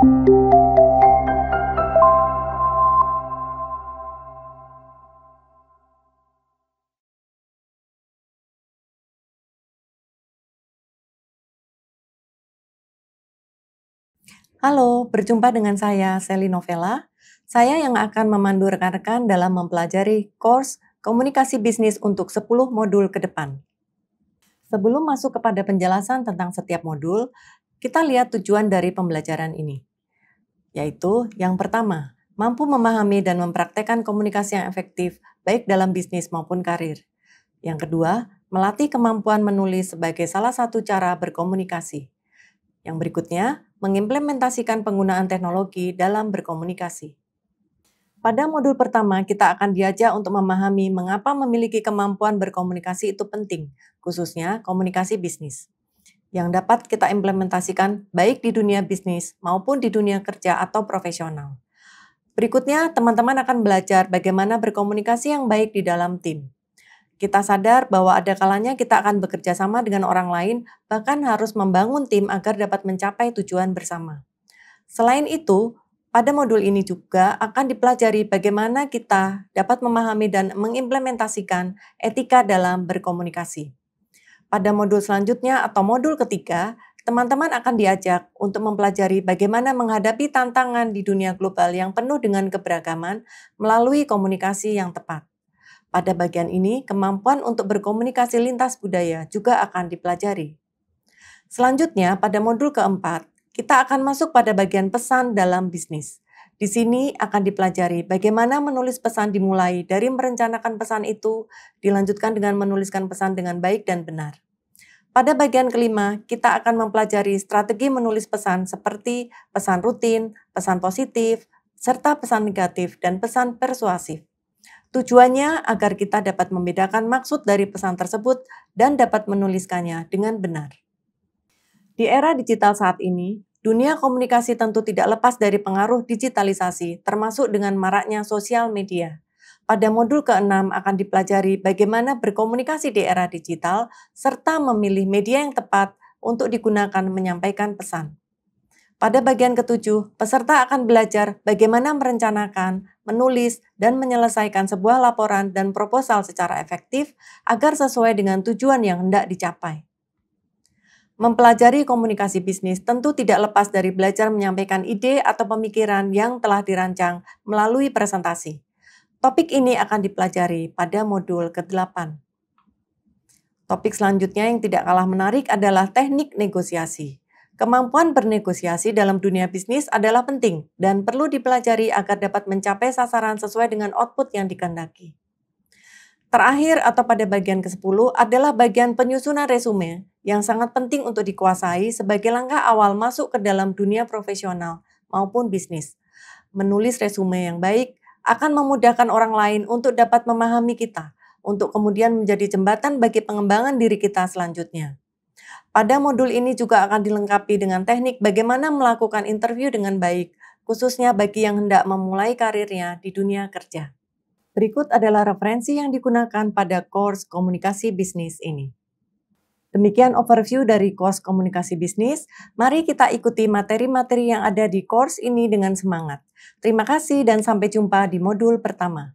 Halo, berjumpa dengan saya, Sally Novella. Saya yang akan memandu rekan-rekan dalam mempelajari course Komunikasi Bisnis untuk 10 modul ke depan. Sebelum masuk kepada penjelasan tentang setiap modul, kita lihat tujuan dari pembelajaran ini. Yaitu, yang pertama, mampu memahami dan mempraktekkan komunikasi yang efektif, baik dalam bisnis maupun karir. Yang kedua, melatih kemampuan menulis sebagai salah satu cara berkomunikasi. Yang berikutnya, mengimplementasikan penggunaan teknologi dalam berkomunikasi. Pada modul pertama, kita akan diajak untuk memahami mengapa memiliki kemampuan berkomunikasi itu penting, khususnya komunikasi bisnis, yang dapat kita implementasikan baik di dunia bisnis maupun di dunia kerja atau profesional. Berikutnya, teman-teman akan belajar bagaimana berkomunikasi yang baik di dalam tim. Kita sadar bahwa ada kalanya kita akan bekerja sama dengan orang lain, bahkan harus membangun tim agar dapat mencapai tujuan bersama. Selain itu, pada modul ini juga akan dipelajari bagaimana kita dapat memahami dan mengimplementasikan etika dalam berkomunikasi. Pada modul selanjutnya atau modul ketiga, teman-teman akan diajak untuk mempelajari bagaimana menghadapi tantangan di dunia global yang penuh dengan keberagaman melalui komunikasi yang tepat. Pada bagian ini, kemampuan untuk berkomunikasi lintas budaya juga akan dipelajari. Selanjutnya, pada modul keempat, kita akan masuk pada bagian pesan dalam bisnis. Di sini akan dipelajari bagaimana menulis pesan dimulai dari merencanakan pesan itu, dilanjutkan dengan menuliskan pesan dengan baik dan benar. Pada bagian kelima, kita akan mempelajari strategi menulis pesan seperti pesan rutin, pesan positif, serta pesan negatif dan pesan persuasif. Tujuannya agar kita dapat membedakan maksud dari pesan tersebut dan dapat menuliskannya dengan benar. Di era digital saat ini, dunia komunikasi tentu tidak lepas dari pengaruh digitalisasi, termasuk dengan maraknya sosial media. Pada modul ke-6 akan dipelajari bagaimana berkomunikasi di era digital, serta memilih media yang tepat untuk digunakan menyampaikan pesan. Pada bagian ke-7, peserta akan belajar bagaimana merencanakan, menulis, dan menyelesaikan sebuah laporan dan proposal secara efektif agar sesuai dengan tujuan yang hendak dicapai. Mempelajari komunikasi bisnis tentu tidak lepas dari belajar menyampaikan ide atau pemikiran yang telah dirancang melalui presentasi. Topik ini akan dipelajari pada modul ke-8. Topik selanjutnya yang tidak kalah menarik adalah teknik negosiasi. Kemampuan bernegosiasi dalam dunia bisnis adalah penting dan perlu dipelajari agar dapat mencapai sasaran sesuai dengan output yang dikehendaki. Terakhir atau pada bagian ke-10 adalah bagian penyusunan resume yang sangat penting untuk dikuasai sebagai langkah awal masuk ke dalam dunia profesional maupun bisnis. Menulis resume yang baik akan memudahkan orang lain untuk dapat memahami kita, untuk kemudian menjadi jembatan bagi pengembangan diri kita selanjutnya. Pada modul ini juga akan dilengkapi dengan teknik bagaimana melakukan interview dengan baik, khususnya bagi yang hendak memulai karirnya di dunia kerja. Berikut adalah referensi yang digunakan pada course komunikasi bisnis ini. Demikian overview dari course komunikasi bisnis. Mari kita ikuti materi-materi yang ada di course ini dengan semangat. Terima kasih dan sampai jumpa di modul pertama.